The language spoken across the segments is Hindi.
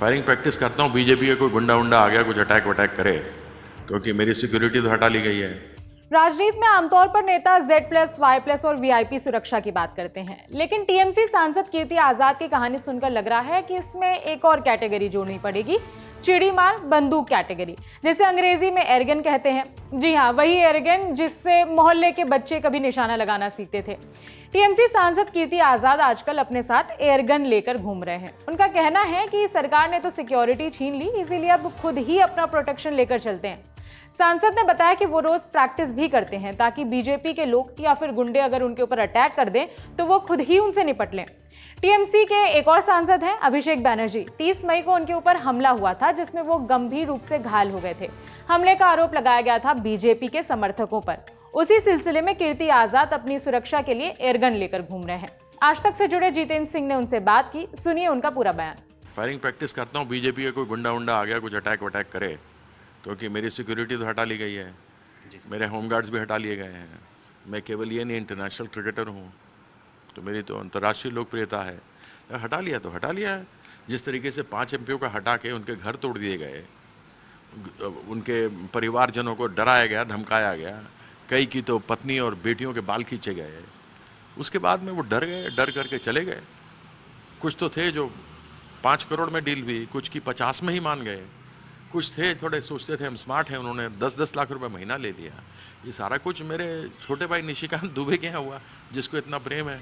फायरिंग प्रैक्टिस करता हूँ, बीजेपी का कोई गुंडा उंडा आ गया कुछ अटैक वटैक करे, क्योंकि मेरी सिक्योरिटी तो हटा ली गई है। राजनीति में आमतौर पर नेता Z+, Y+ और VIP सुरक्षा की बात करते हैं, लेकिन टीएमसी सांसद कीर्ति आजाद की कहानी सुनकर लग रहा है कि इसमें एक और कैटेगरी जोड़नी पड़ेगी, चिड़ी मार बंदूक कैटेगरी, जिसे अंग्रेजी में एयरगन कहते हैं। जी हाँ, वही एयरगन जिससे मोहल्ले के बच्चे कभी निशाना लगाना सीखते थे। टीएमसी सांसद कीर्ति आजाद आजकल अपने साथ एयरगन लेकर घूम रहे हैं। उनका कहना है कि सरकार ने तो सिक्योरिटी छीन ली, इसीलिए अब खुद ही अपना प्रोटेक्शन लेकर चलते हैं। सांसद ने बताया कि वो रोज प्रैक्टिस भी करते हैं ताकि बीजेपी के लोग या फिर गुंडे अगर उनके ऊपर अटैक कर दें तो वो खुद ही उनसे निपट लें। टीएमसी के एक और सांसद हैं अभिषेक बैनर्जी। 30 मई को उनके ऊपर हमला हुआ था जिसमें वो गंभीर रूप से घायल हो गए थे। हमले का आरोप लगाया गया था बीजेपी के समर्थकों पर। उसी सिलसिले में कीर्ति आजाद अपनी सुरक्षा के लिए एयरगन लेकर घूम रहे हैं। आज तक से जुड़े जितेंद्र सिंह ने उनसे बात की, सुनिए उनका पूरा बयान। फायरिंग प्रैक्टिस करता हूँ, बीजेपी का कोई गुंडा उंडा आ गया कुछ अटैक वटैक करे, क्योंकि मेरी सिक्योरिटी तो हटा ली गई है, मेरे होमगार्ड्स भी हटा लिए गए हैं। मैं केवल ये नहीं, इंटरनेशनल क्रिकेटर हूँ, तो मेरी तो अंतर्राष्ट्रीय लोकप्रियता है। हटा लिया तो हटा लिया है। जिस तरीके से 5 MPO का हटा के उनके घर तोड़ दिए गए, उनके परिवारजनों को डराया गया, धमकाया गया, कई की तो पत्नी और बेटियों के बाल खींचे गए, उसके बाद में वो डर गए, डर करके चले गए। कुछ तो थे जो 5 करोड़ में डील हुई, कुछ की 50 में ही मान गए, कुछ थे थोड़े सोचते थे हम स्मार्ट हैं, उन्होंने 10-10 लाख रुपए महीना ले लिया। ये सारा कुछ मेरे छोटे भाई निशिकांत दुबे के यहाँ हुआ, जिसको इतना प्रेम है।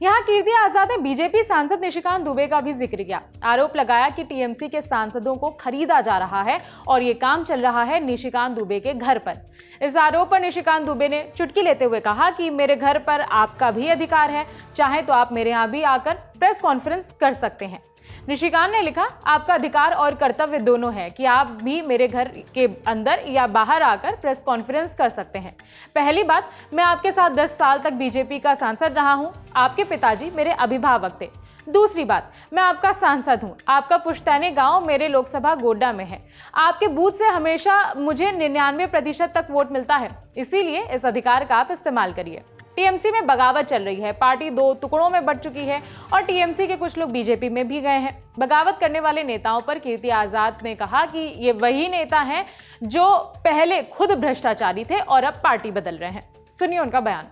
यहाँ कीर्ति आजाद ने बीजेपी सांसद निशिकांत दुबे का भी जिक्र किया। आरोप लगाया कि टीएमसी के सांसदों को खरीदा जा रहा है और ये काम चल रहा है निशिकांत दुबे के घर पर। इस आरोप पर निशिकांत दुबे ने चुटकी लेते हुए कहा कि मेरे घर पर आपका भी अधिकार है, चाहे तो आप मेरे यहाँ भी आकर प्रेस कॉन्फ्रेंस कर सकते हैं। निशिकांत ने लिखा, आपका अधिकार और कर्तव्य दोनों है कि आप भी मेरे घर के अंदर या बाहर आकर प्रेस कॉन्फ्रेंस कर सकते हैं। पहली बात, मैं आपके साथ 10 साल तक बीजेपी का सांसद रहा हूं, आपके पिताजी मेरे अभिभावक थे। दूसरी बात, मैं आपका सांसद हूं, आपका पुश्तैनी गांव मेरे लोकसभा गोड्डा में है, आपके बूथ से हमेशा मुझे 99% तक वोट मिलता है, इसीलिए इस अधिकार का आप इस्तेमाल करिए। टीएमसी में बगावत चल रही है, पार्टी 2 टुकड़ों में बंट चुकी है और टीएमसी के कुछ लोग बीजेपी में भी गए हैं। बगावत करने वाले नेताओं पर कीर्ति आजाद ने कहा कि ये वही नेता हैं जो पहले खुद भ्रष्टाचारी थे और अब पार्टी बदल रहे हैं। सुनिए उनका बयान।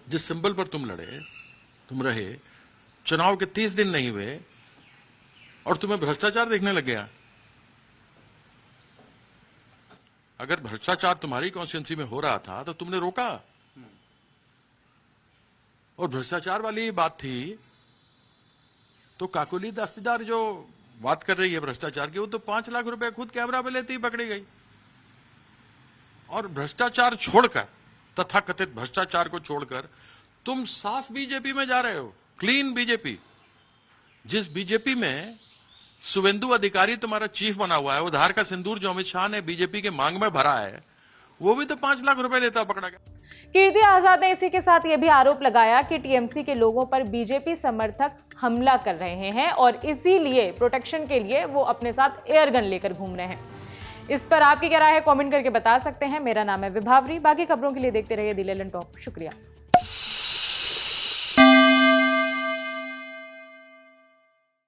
जिस सिंबल पर तुम लड़े, तुम रहे, चुनाव के 30 दिन नहीं हुए और तुम्हें भ्रष्टाचार देखने लग गया। अगर भ्रष्टाचार तुम्हारी कॉन्स्टिट्यूंसी में हो रहा था तो तुमने रोका, और भ्रष्टाचार वाली बात थी तो काकोली दस्तीदार जो बात कर रही है भ्रष्टाचार की, वो तो 5 लाख रुपए खुद कैमरा पे लेते ही पकड़ी गई। और भ्रष्टाचार छोड़कर, तथाकथित भ्रष्टाचार को छोड़कर तुम साफ बीजेपी में जा रहे हो, क्लीन बीजेपी। जिस बीजेपी में शुवेंदु अधिकारी तुम्हारा चीफ बना हुआ है, उधार का सिंदूर जो अमित शाह ने बीजेपी के मांग में भरा है, वो भी तो 5 लाख रुपए लेता पकड़ा गया। कीर्ति आजाद ने इसी के साथ यह भी आरोप लगाया कि टीएमसी के लोगों पर बीजेपी समर्थक हमला कर रहे हैं और इसीलिए प्रोटेक्शन के लिए वो अपने साथ एयरगन लेकर घूम रहे हैं। इस पर आपकी क्या राय है, कमेंट करके बता सकते हैं। मेरा नाम है विभावरी। बाकी खबरों के लिए देखते रहिए दी लेलन टॉप। शुक्रिया।